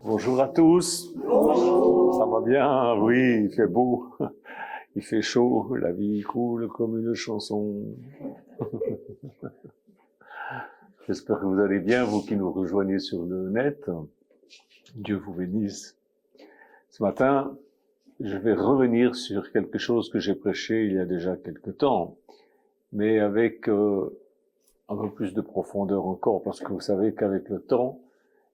Bonjour à tous. Ça va bien? Oui, il fait beau, il fait chaud, la vie coule comme une chanson. J'espère que vous allez bien, vous qui nous rejoignez sur le net. Dieu vous bénisse. Ce matin, je vais revenir sur quelque chose que j'ai prêché il y a déjà quelque temps, mais avec un peu plus de profondeur encore, parce que vous savez qu'avec le temps,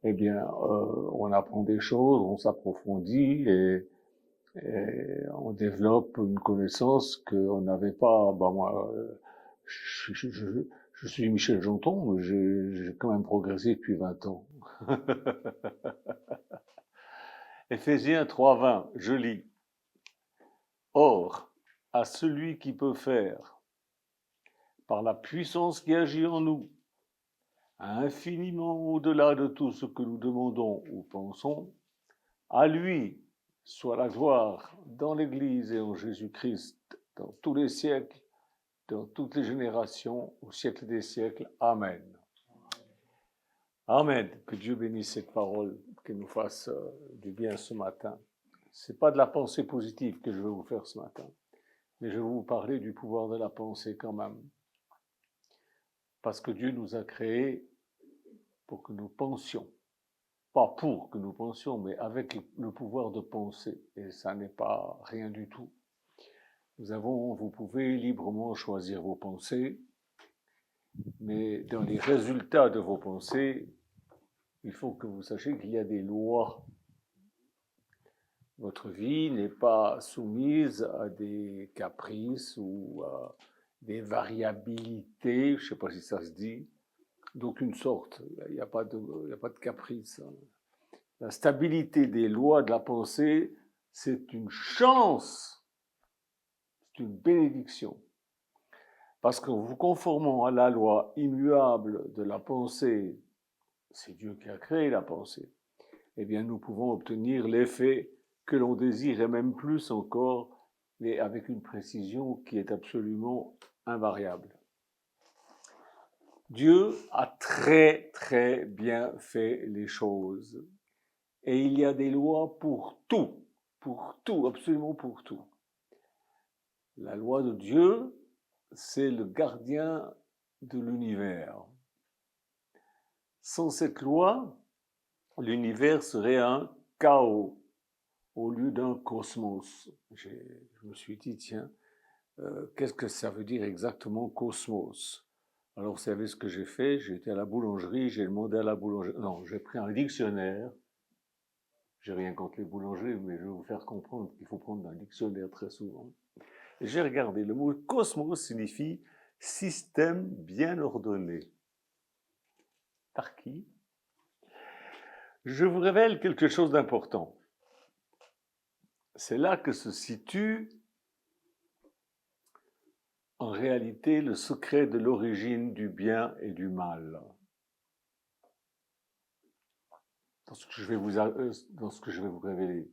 eh bien, on apprend des choses, on s'approfondit et on développe une connaissance qu'on n'avait pas. Moi, je suis Michel Janton, mais j'ai quand même progressé depuis 20 ans. Éphésiens 3:20, je lis. Or, à celui qui peut faire, par la puissance qui agit en nous, infiniment au-delà de tout ce que nous demandons ou pensons, à lui soit la gloire dans l'Église et en Jésus-Christ dans tous les siècles, dans toutes les générations, au siècle des siècles. Amen. Amen. Que Dieu bénisse cette parole, qu'elle nous fasse du bien ce matin. C'est pas de la pensée positive que je vais vous faire ce matin, mais je vais vous parler du pouvoir de la pensée quand même. Parce que Dieu nous a créés pour que nous pensions. Pas pour que nous pensions, mais avec le pouvoir de penser. Et ça n'est pas rien du tout. Vous pouvez librement choisir vos pensées, mais dans les résultats de vos pensées, il faut que vous sachiez qu'il y a des lois. Votre vie n'est pas soumise à des caprices ou à des variabilités, je ne sais pas si ça se dit, d'aucune sorte. Il n'y a pas de caprice. La stabilité des lois de la pensée, c'est une chance, c'est une bénédiction. Parce qu'en vous conformant à la loi immuable de la pensée, c'est Dieu qui a créé la pensée, eh bien nous pouvons obtenir l'effet que l'on désire et même plus encore, mais avec une précision qui est absolument invariable. Dieu a très très bien fait les choses et il y a des lois pour tout, absolument pour tout. La loi de Dieu, c'est le gardien de l'univers. Sans cette loi, l'univers serait un chaos au lieu d'un cosmos. Je me suis dit, tiens, qu'est-ce que ça veut dire exactement cosmos? Alors, vous savez ce que j'ai fait? J'ai été à la boulangerie, j'ai demandé à la boulangerie. Non, j'ai pris un dictionnaire. J'ai rien contre les boulangers, mais je vais vous faire comprendre qu'il faut prendre un dictionnaire très souvent. Et j'ai regardé. Le mot cosmos signifie système bien ordonné. Par qui? Je vous révèle quelque chose d'important. C'est là que se situe en réalité le secret de l'origine du bien et du mal. Dans ce que je vais vous révéler.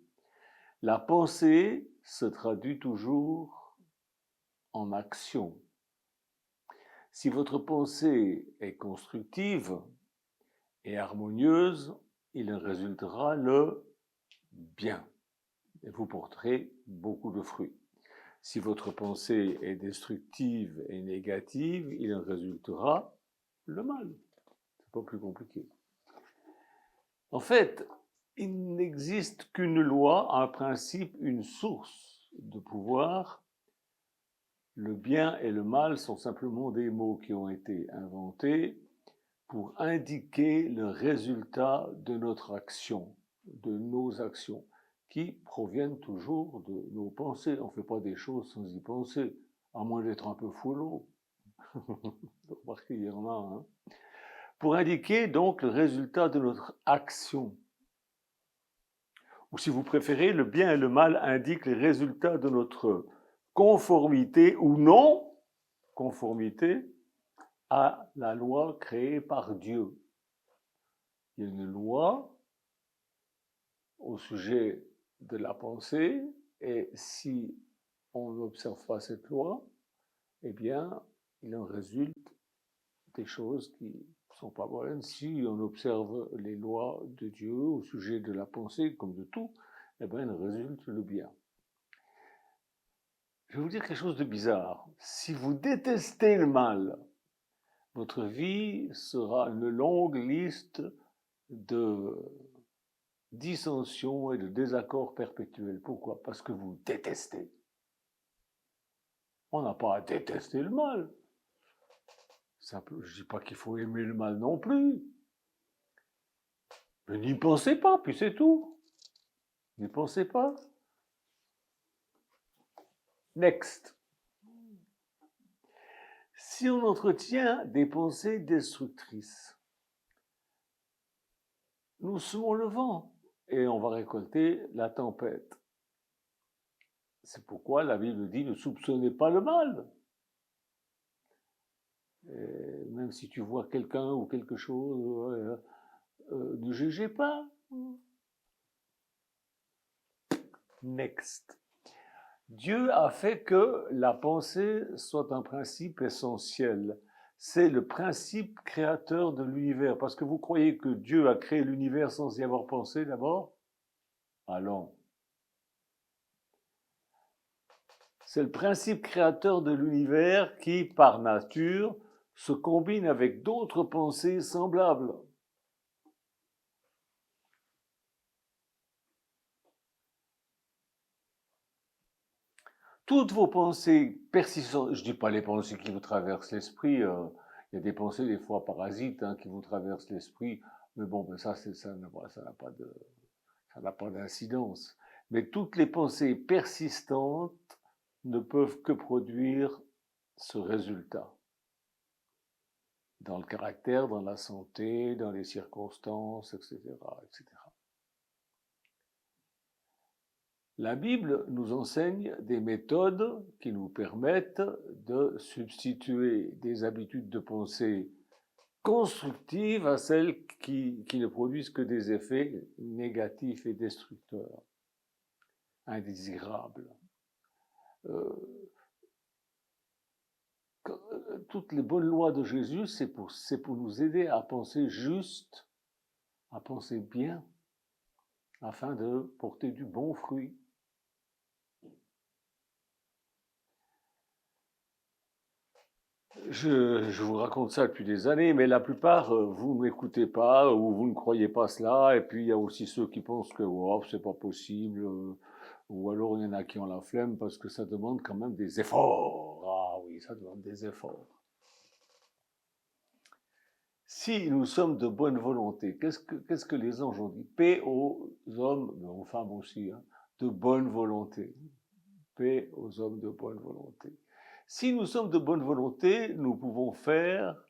La pensée se traduit toujours en action. Si votre pensée est constructive et harmonieuse, il en résultera le bien et vous porterez beaucoup de fruits. Si votre pensée est destructive et négative, il en résultera le mal. C'est pas plus compliqué. En fait, il n'existe qu'une loi, un principe, une source de pouvoir. Le bien et le mal sont simplement des mots qui ont été inventés pour indiquer le résultat de notre action, de nos actions, qui proviennent toujours de nos pensées. On ne fait pas des choses sans y penser, à moins d'être un peu foulot. Remarquez, il y en a, hein. Pour indiquer donc le résultat de notre action. Ou si vous préférez, le bien et le mal indiquent les résultats de notre conformité ou non conformité à la loi créée par Dieu. Il y a une loi au sujet de la pensée, et si on n'observe pas cette loi, eh bien, il en résulte des choses qui ne sont pas bonnes si on observe les lois de Dieu, au sujet de la pensée, comme de tout, eh bien, il résulte le bien. Je vais vous dire quelque chose de bizarre. Si vous détestez le mal, votre vie sera une longue liste de dissensions et de désaccords perpétuels. Pourquoi? Parce que vous détestez. On n'a pas à détester le mal. Je ne dis pas qu'il faut aimer le mal non plus. Mais n'y pensez pas, puis c'est tout. N'y pensez pas. Next. Si on entretient des pensées destructrices, nous semons le vent et on va récolter la tempête. C'est pourquoi la Bible dit ne soupçonnez pas le mal. Et même si tu vois quelqu'un ou quelque chose, ne jugez pas. Next. Dieu a fait que la pensée soit un principe essentiel. C'est le principe créateur de l'univers. Parce que vous croyez que Dieu a créé l'univers sans y avoir pensé d'abord? Allons. C'est le principe créateur de l'univers qui, par nature, se combine avec d'autres pensées semblables. Toutes vos pensées persistantes, je ne dis pas les pensées qui vous traversent l'esprit, il y a des pensées des fois parasites qui vous traversent l'esprit, mais bon, ben ça n'a pas d'incidence. Mais toutes les pensées persistantes ne peuvent que produire ce résultat. Dans le caractère, dans la santé, dans les circonstances, etc., etc. La Bible nous enseigne des méthodes qui nous permettent de substituer des habitudes de pensée constructives à celles qui ne produisent que des effets négatifs et destructeurs, indésirables. Toutes les bonnes lois de Jésus, c'est pour nous aider à penser juste, à penser bien, afin de porter du bon fruit. Je vous raconte ça depuis des années, mais la plupart, vous ne m'écoutez pas ou vous ne croyez pas cela. Et puis il y a aussi ceux qui pensent que oh, c'est pas possible, ou alors il y en a qui ont la flemme parce que ça demande quand même des efforts. Ah oui, ça demande des efforts. Si nous sommes de bonne volonté, qu'est-ce que les anges ont dit? Paix aux hommes, mais aux femmes aussi, de bonne volonté. Paix aux hommes de bonne volonté. Si nous sommes de bonne volonté, nous pouvons faire,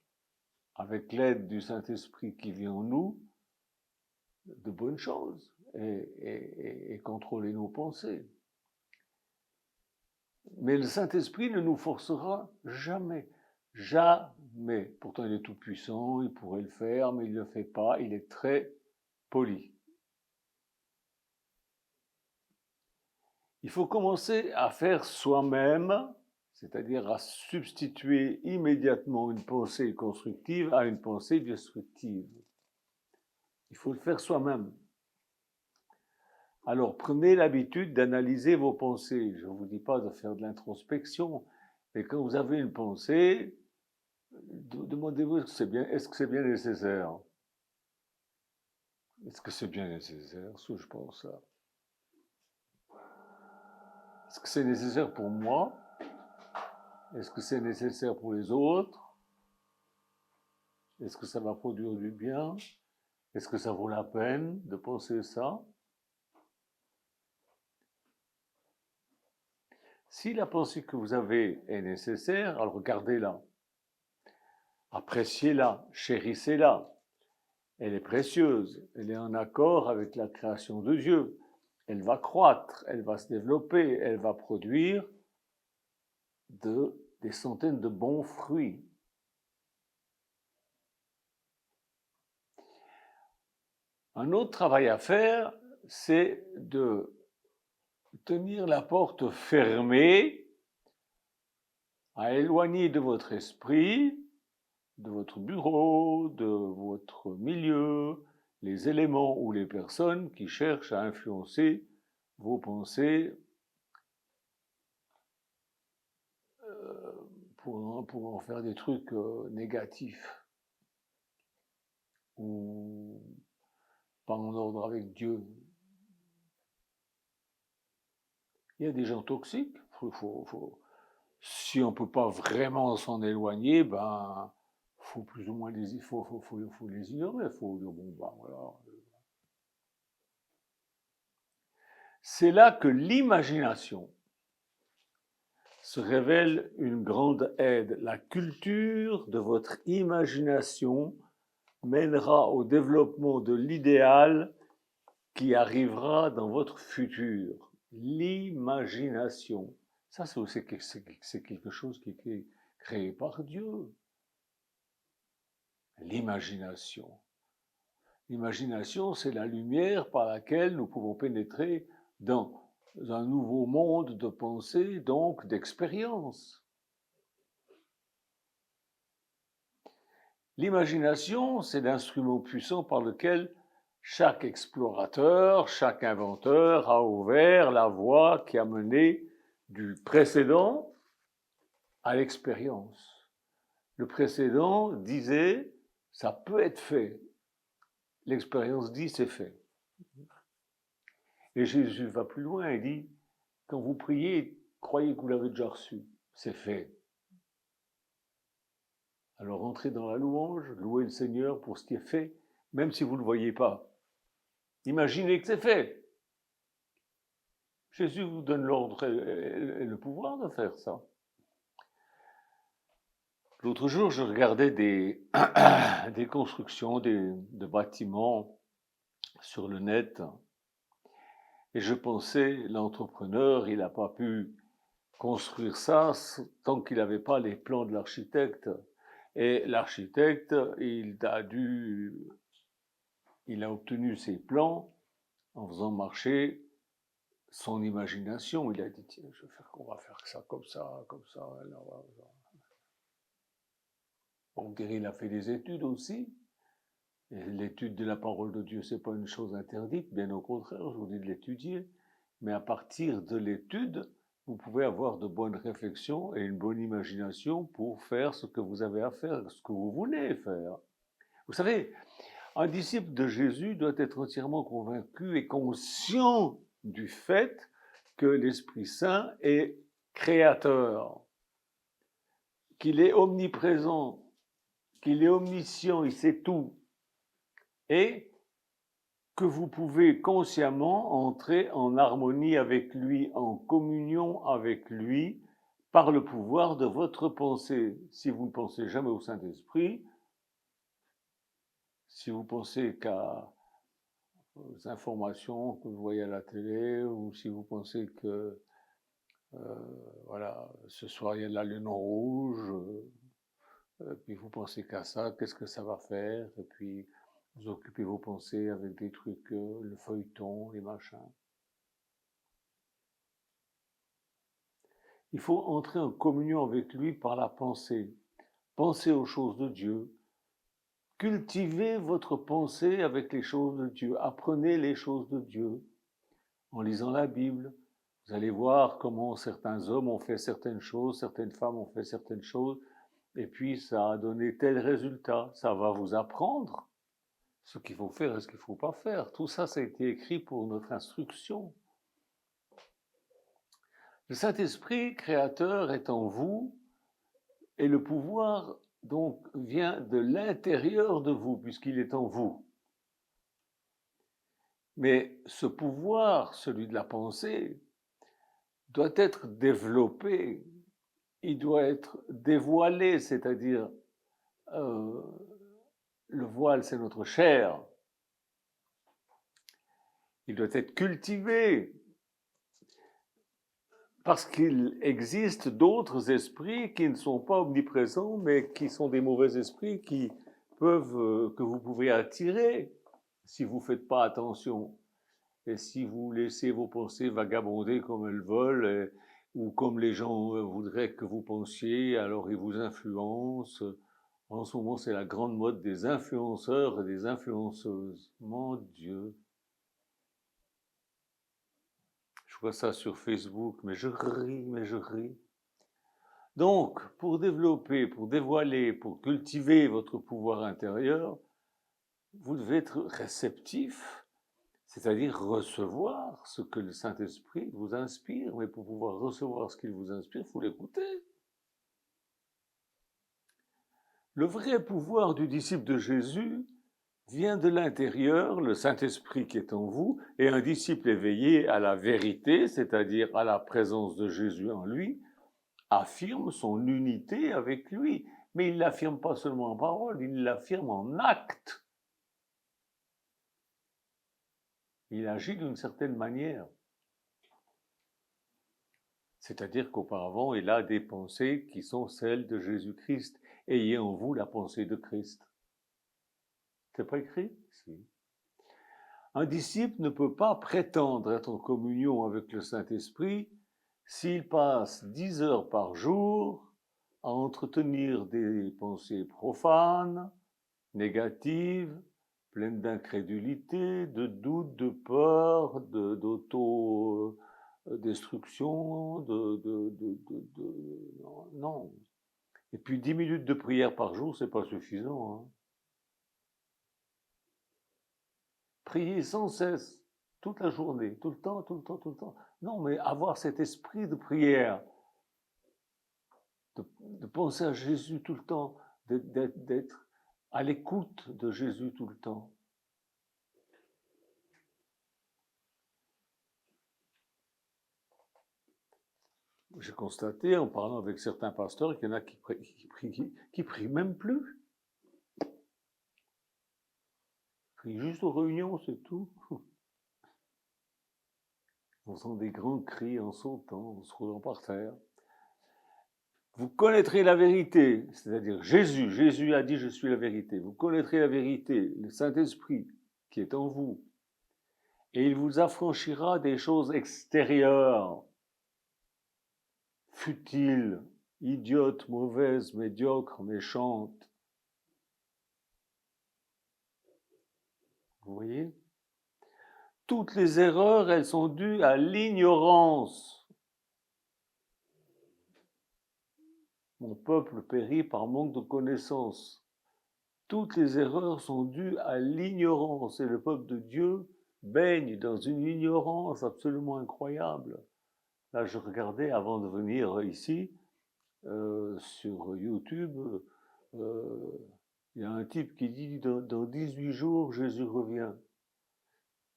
avec l'aide du Saint-Esprit qui vit en nous, de bonnes choses et contrôler nos pensées. Mais le Saint-Esprit ne nous forcera jamais. Jamais. Pourtant, il est tout puissant, il pourrait le faire, mais il ne le fait pas. Il est très poli. Il faut commencer à faire soi-même, c'est-à-dire à substituer immédiatement une pensée constructive à une pensée destructive. Il faut le faire soi-même. Alors, prenez l'habitude d'analyser vos pensées. Je ne vous dis pas de faire de l'introspection, mais quand vous avez une pensée, demandez-vous est-ce que c'est bien nécessaire? Est-ce que c'est bien nécessaire, ce que je pense là? Est-ce que c'est nécessaire pour moi? Est-ce que c'est nécessaire pour les autres? Est-ce que ça va produire du bien? Est-ce que ça vaut la peine de penser ça? Si la pensée que vous avez est nécessaire, alors regardez-la. Appréciez-la, chérissez-la. Elle est précieuse, elle est en accord avec la création de Dieu. Elle va croître, elle va se développer, elle va produire des centaines de bons fruits. Un autre travail à faire, c'est de tenir la porte fermée, à éloigner de votre esprit, de votre bureau, de votre milieu, les éléments ou les personnes qui cherchent à influencer vos pensées pour en faire des trucs négatifs ou pas en ordre avec Dieu. Il y a des gens toxiques. Si on ne peut pas vraiment s'en éloigner, ben, faut plus ou moins les ignorer. Faut dire, bon, ben, voilà. C'est là que l'imagination se révèle une grande aide. La culture de votre imagination mènera au développement de l'idéal qui arrivera dans votre futur. L'imagination. Ça, c'est quelque chose qui est créé par Dieu. L'imagination. L'imagination, c'est la lumière par laquelle nous pouvons pénétrer dans un nouveau monde de pensée, donc d'expérience. L'imagination, c'est l'instrument puissant par lequel chaque explorateur, chaque inventeur a ouvert la voie qui a mené du précédent à l'expérience. Le précédent disait, ça peut être fait. L'expérience dit, c'est fait. Et Jésus va plus loin, il dit, quand vous priez, croyez que vous l'avez déjà reçu, c'est fait. Alors entrez dans la louange, louez le Seigneur pour ce qui est fait, même si vous ne le voyez pas. Imaginez que c'est fait. Jésus vous donne l'ordre et le pouvoir de faire ça. L'autre jour, je regardais des constructions de bâtiments sur le net et je pensais, l'entrepreneur, il n'a pas pu construire ça tant qu'il n'avait pas les plans de l'architecte. Et l'architecte, il a obtenu ses plans en faisant marcher son imagination. Il a dit, tiens, on va faire ça, comme ça. On dirait qu'il a fait des études aussi. Et l'étude de la parole de Dieu, c'est pas une chose interdite, bien au contraire, je vous dis de l'étudier. Mais à partir de l'étude, vous pouvez avoir de bonnes réflexions et une bonne imagination pour faire ce que vous avez à faire, ce que vous voulez faire. Vous savez, un disciple de Jésus doit être entièrement convaincu et conscient du fait que l'Esprit Saint est créateur, qu'il est omniprésent, qu'il est omniscient, il sait tout, et que vous pouvez consciemment entrer en harmonie avec lui, en communion avec lui, par le pouvoir de votre pensée. Si vous ne pensez jamais au Saint-Esprit, si vous pensez aux informations que vous voyez à la télé, ou si vous pensez que, voilà, ce soir il y a la lune rouge, puis vous pensez qu'à ça, qu'est-ce que ça va faire, et puis vous occupez vos pensées avec des trucs, le feuilleton, les machins. Il faut entrer en communion avec lui par la pensée. Pensez aux choses de Dieu. Cultivez votre pensée avec les choses de Dieu. Apprenez les choses de Dieu en lisant la Bible. Vous allez voir comment certains hommes ont fait certaines choses, certaines femmes ont fait certaines choses, et puis ça a donné tel résultat. Ça va vous apprendre ce qu'il faut faire et ce qu'il ne faut pas faire. Tout ça, ça a été écrit pour notre instruction. Le Saint-Esprit créateur est en vous et le pouvoir donc vient de l'intérieur de vous puisqu'il est en vous. Mais ce pouvoir, celui de la pensée, doit être développé, il doit être dévoilé, c'est-à-dire le voile, c'est notre chair. Il doit être cultivé parce qu'il existe d'autres esprits qui ne sont pas omniprésents, mais qui sont des mauvais esprits que vous pouvez attirer si vous ne faites pas attention. Et si vous laissez vos pensées vagabonder comme elles veulent, ou comme les gens voudraient que vous pensiez, alors ils vous influencent En ce moment, c'est la grande mode des influenceurs et des influenceuses. Mon Dieu. Je vois ça sur Facebook, mais je ris. Donc, pour développer, pour dévoiler, pour cultiver votre pouvoir intérieur, vous devez être réceptif, c'est-à-dire recevoir ce que le Saint-Esprit vous inspire. Mais pour pouvoir recevoir ce qu'il vous inspire, il faut l'écouter. Le vrai pouvoir du disciple de Jésus vient de l'intérieur, le Saint-Esprit qui est en vous, et un disciple éveillé à la vérité, c'est-à-dire à la présence de Jésus en lui, affirme son unité avec lui. Mais il ne l'affirme pas seulement en parole, il l'affirme en acte. Il agit d'une certaine manière. C'est-à-dire qu'auparavant, il a des pensées qui sont celles de Jésus-Christ. Ayez en vous la pensée de Christ. C'est pas écrit? Si. Un disciple ne peut pas prétendre être en communion avec le Saint-Esprit s'il passe 10 heures par jour à entretenir des pensées profanes, négatives, pleines d'incrédulité, de doute, de peur, d'auto-destruction, non. Et puis 10 minutes de prière par jour, c'est pas suffisant. Hein. Prier sans cesse, toute la journée, tout le temps, tout le temps, tout le temps. Non, mais avoir cet esprit de prière, de penser à Jésus tout le temps, d'être à l'écoute de Jésus tout le temps. J'ai constaté en parlant avec certains pasteurs qu'il y en a qui prient même plus. Ils prient juste aux réunions, c'est tout. On sent des grands cris en sautant, en se roulant par terre. Vous connaîtrez la vérité, c'est-à-dire Jésus a dit je suis la vérité. Vous connaîtrez la vérité, le Saint-Esprit qui est en vous. Et il vous affranchira des choses extérieures, futiles, idiotes, mauvaises, médiocres, méchantes. Vous voyez? Toutes les erreurs, elles sont dues à l'ignorance. Mon peuple périt par manque de connaissance. Toutes les erreurs sont dues à l'ignorance et le peuple de Dieu baigne dans une ignorance absolument incroyable. Là, je regardais avant de venir ici, sur YouTube, il y a un type qui dit dans 18 jours, Jésus revient.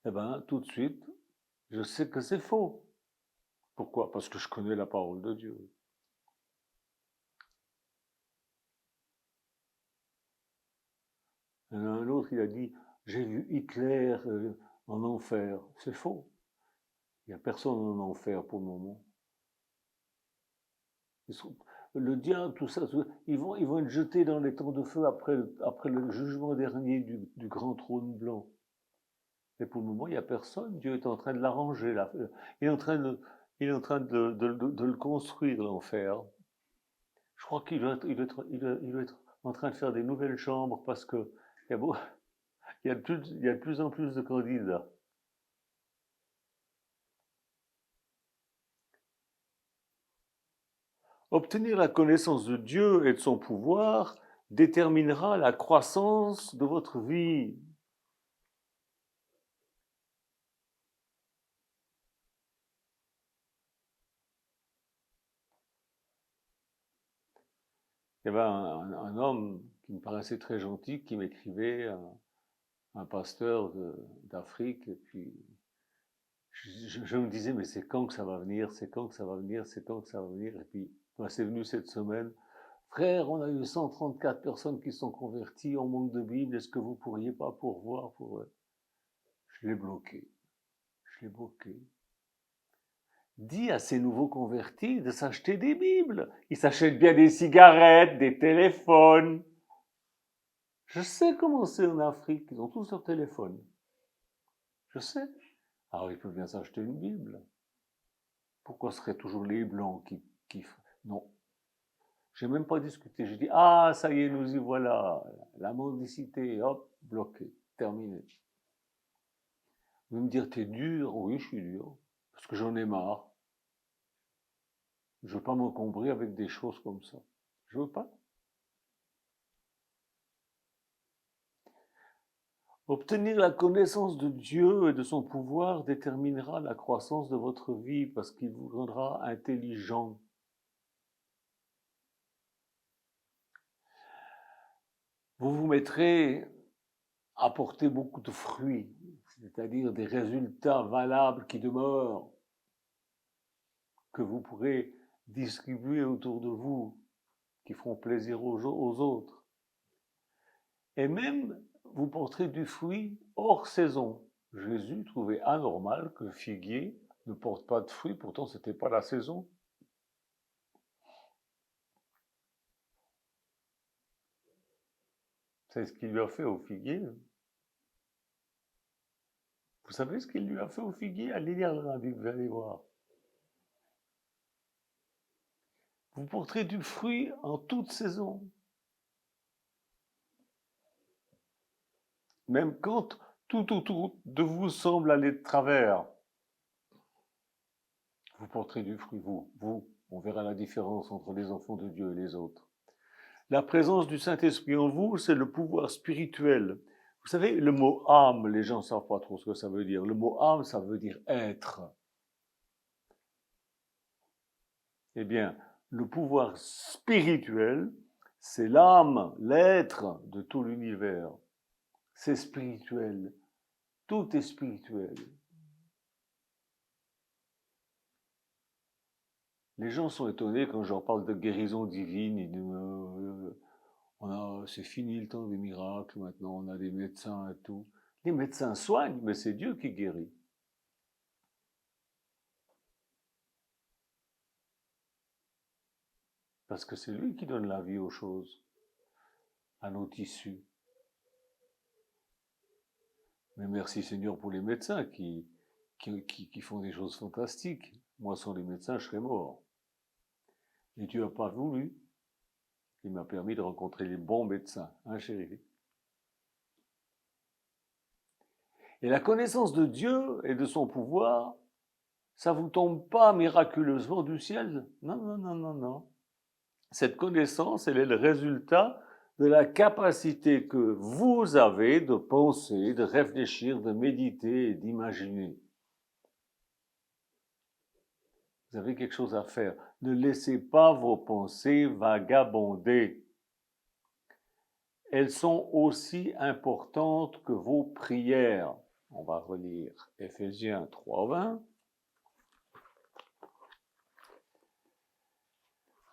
Eh bien, tout de suite, je sais que c'est faux. Pourquoi? Parce que je connais la parole de Dieu. Il y en a un autre, il a dit, j'ai vu Hitler en enfer. C'est faux. Il n'y a personne en enfer pour le moment. Le diable, tout ça, ils vont être jetés dans les temps de feu après le jugement dernier du grand trône blanc. Mais pour le moment, il n'y a personne. Dieu est en train de l'arranger. Il est en train de le construire, l'enfer. Je crois qu'il doit être en train de faire des nouvelles chambres parce que il y a de plus en plus de candidats. Obtenir la connaissance de Dieu et de son pouvoir déterminera la croissance de votre vie. Il y avait un homme qui me paraissait très gentil, qui m'écrivait, un pasteur d'Afrique, et puis je me disais, mais c'est quand que ça va venir, c'est quand que ça va venir, c'est quand que ça va venir, et puis c'est venu cette semaine. Frère, on a eu 134 personnes qui sont converties, on manque de Bible, est-ce que vous pourriez pas pourvoir pour eux? Je l'ai bloqué. Je l'ai bloqué. Dis à ces nouveaux convertis de s'acheter des Bibles. Ils s'achètent bien des cigarettes, des téléphones. Je sais comment c'est en Afrique, ils ont tous leur téléphone. Je sais. Alors ils peuvent bien s'acheter une Bible. Pourquoi ce seraient toujours les Blancs qui... Non. J'ai même pas discuté. J'ai dit, ah, ça y est, nous y voilà. La mendicité, hop, bloqué, terminé. Vous me dire, t'es dur? Oui, je suis dur. Parce que j'en ai marre. Je veux pas m'encombrer avec des choses comme ça. Je veux pas. Obtenir la connaissance de Dieu et de son pouvoir déterminera la croissance de votre vie parce qu'il vous rendra intelligent. Vous vous mettrez à porter beaucoup de fruits, c'est-à-dire des résultats valables qui demeurent, que vous pourrez distribuer autour de vous, qui feront plaisir aux autres. Et même, vous porterez du fruit hors saison. Jésus trouvait anormal que le figuier ne porte pas de fruits, pourtant ce n'était pas la saison. C'est ce qu'il lui a fait au figuier. Vous savez ce qu'il lui a fait au figuier? Allez lire dans la Bible, vous allez voir. Vous porterez du fruit en toute saison. Même quand tout autour de vous semble aller de travers, vous porterez du fruit, vous. On verra la différence entre les enfants de Dieu et les autres. La présence du Saint-Esprit en vous, c'est le pouvoir spirituel. Vous savez, le mot âme, les gens ne savent pas trop ce que ça veut dire. Le mot âme, ça veut dire être. Eh bien, le pouvoir spirituel, c'est l'âme, l'être de tout l'univers. C'est spirituel. Tout est spirituel. Les gens sont étonnés quand je leur parle de guérison divine. Ils disent, c'est fini le temps des miracles, maintenant on a des médecins et tout. Les médecins soignent, mais c'est Dieu qui guérit. Parce que c'est lui qui donne la vie aux choses, à nos tissus. Mais merci Seigneur pour les médecins qui font des choses fantastiques. Moi, sans les médecins, je serais mort. Et Dieu n'a pas voulu. Il m'a permis de rencontrer les bons médecins, hein chérie? Et la connaissance de Dieu et de son pouvoir, ça vous tombe pas miraculeusement du ciel. Non, non, non, non, non. Cette connaissance, elle est le résultat de la capacité que vous avez de penser, de réfléchir, de méditer et d'imaginer. Vous avez quelque chose à faire. Ne laissez pas vos pensées vagabonder. Elles sont aussi importantes que vos prières. On va relire Éphésiens 3:20.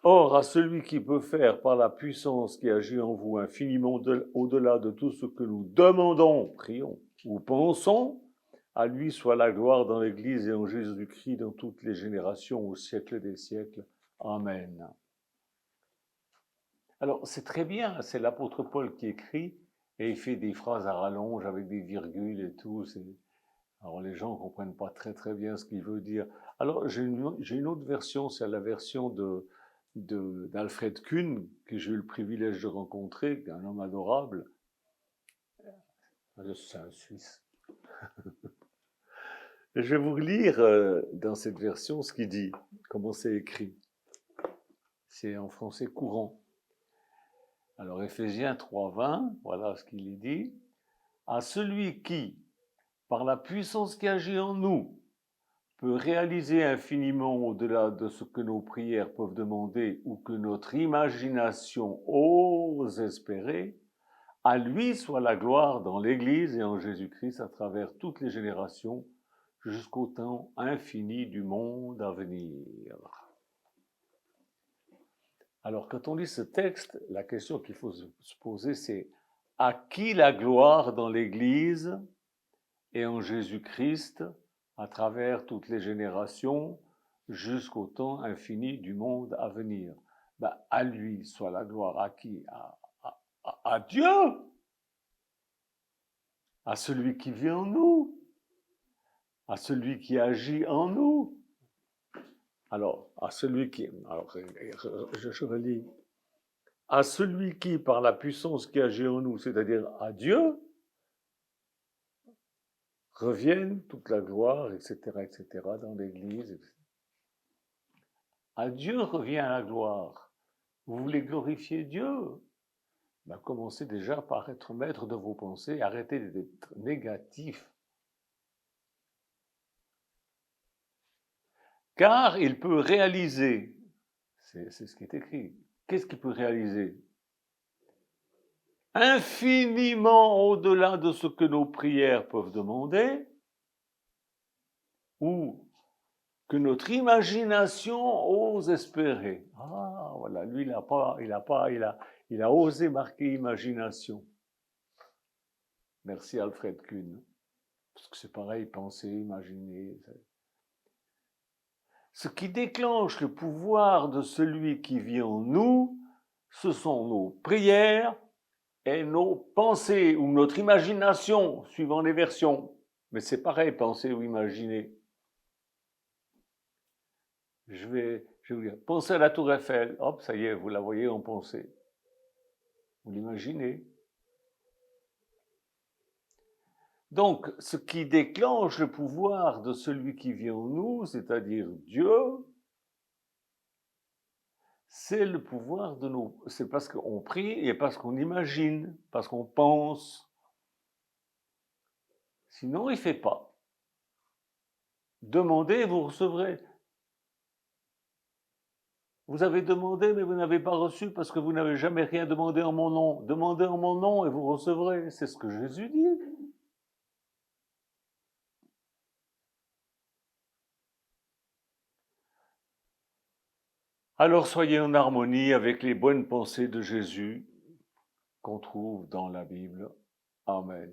Or, à celui qui peut faire par la puissance qui agit en vous infiniment au-delà de tout ce que nous demandons, prions ou pensons, à lui soit la gloire dans l'Église et en Jésus-Christ dans toutes les générations, au siècle des siècles. Amen. Alors, c'est très bien, c'est l'apôtre Paul qui écrit, et il fait des phrases à rallonge avec des virgules et tout. Alors, les gens ne comprennent pas très très bien ce qu'il veut dire. Alors, j'ai une autre version, c'est la version d'Alfred Kuhn, que j'ai eu le privilège de rencontrer, un homme adorable. C'est un Suisse. Et je vais vous lire dans cette version ce qu'il dit, comment c'est écrit. C'est en français courant. Alors, Éphésiens 3:20, voilà ce qu'il y dit. À celui qui, par la puissance qui agit en nous, peut réaliser infiniment au-delà de ce que nos prières peuvent demander ou que notre imagination ose espérer, à lui soit la gloire dans l'Église et en Jésus-Christ à travers toutes les générations, jusqu'au temps infini du monde à venir. Alors, quand on lit ce texte, la question qu'il faut se poser, c'est à qui la gloire dans l'Église et en Jésus-Christ à travers toutes les générations jusqu'au temps infini du monde à venir? À lui soit la gloire. À qui? À Dieu, à celui qui vit en nous, à celui qui agit en nous. Alors, à celui qui... Alors, je relis. à celui qui, par la puissance qui agit en nous, c'est-à-dire à Dieu, revienne toute la gloire, etc., dans l'Église. Etc. À Dieu revient la gloire. Vous voulez glorifier Dieu? Ben, commencez déjà par être maître de vos pensées, arrêtez d'être négatif. Car il peut réaliser, c'est ce qui est écrit, qu'est-ce qu'il peut réaliser? Infiniment au-delà de ce que nos prières peuvent demander, ou que notre imagination ose espérer. Ah, voilà, lui, il a osé marquer imagination. Merci Alfred Kuhn. Parce que c'est pareil, penser, imaginer. Ce qui déclenche le pouvoir de celui qui vit en nous, ce sont nos prières et nos pensées, ou notre imagination, suivant les versions. Mais c'est pareil, penser ou imaginer. Je vais vous dire, pensez à la tour Eiffel, hop, ça y est, vous la voyez en pensée. Vous l'imaginez. Donc, ce qui déclenche le pouvoir de celui qui vit en nous, c'est-à-dire Dieu, c'est le pouvoir de nos... C'est parce qu'on prie et parce qu'on imagine, parce qu'on pense. Sinon, il ne fait pas. Demandez et vous recevrez. Vous avez demandé, mais vous n'avez pas reçu parce que vous n'avez jamais rien demandé en mon nom. Demandez en mon nom et vous recevrez. C'est ce que Jésus dit. Alors soyez en harmonie avec les bonnes pensées de Jésus qu'on trouve dans la Bible. Amen.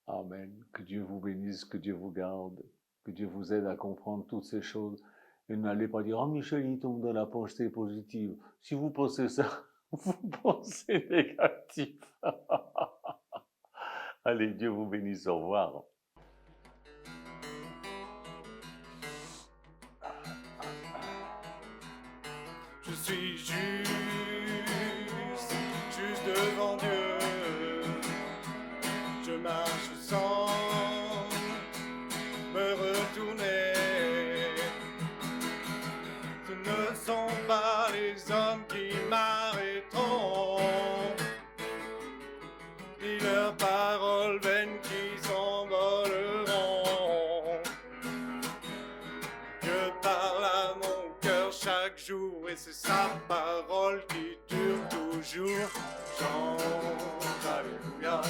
Amen. Que Dieu vous bénisse, que Dieu vous garde, que Dieu vous aide à comprendre toutes ces choses. Et n'allez pas dire, oh Michel, il tombe dans la pensée positive. Si vous pensez ça, vous pensez négatif. Allez, Dieu vous bénisse, au revoir. Je suis juste devant Dieu. Je marche sans me retourner. Ce ne sont pas les hommes qui m'arrêteront, ni leurs paroles vaines qui s'envoleront. Dieu parle à mon cœur chaque jour et c'est sa parole qui dure toujours. Chante, alléluia.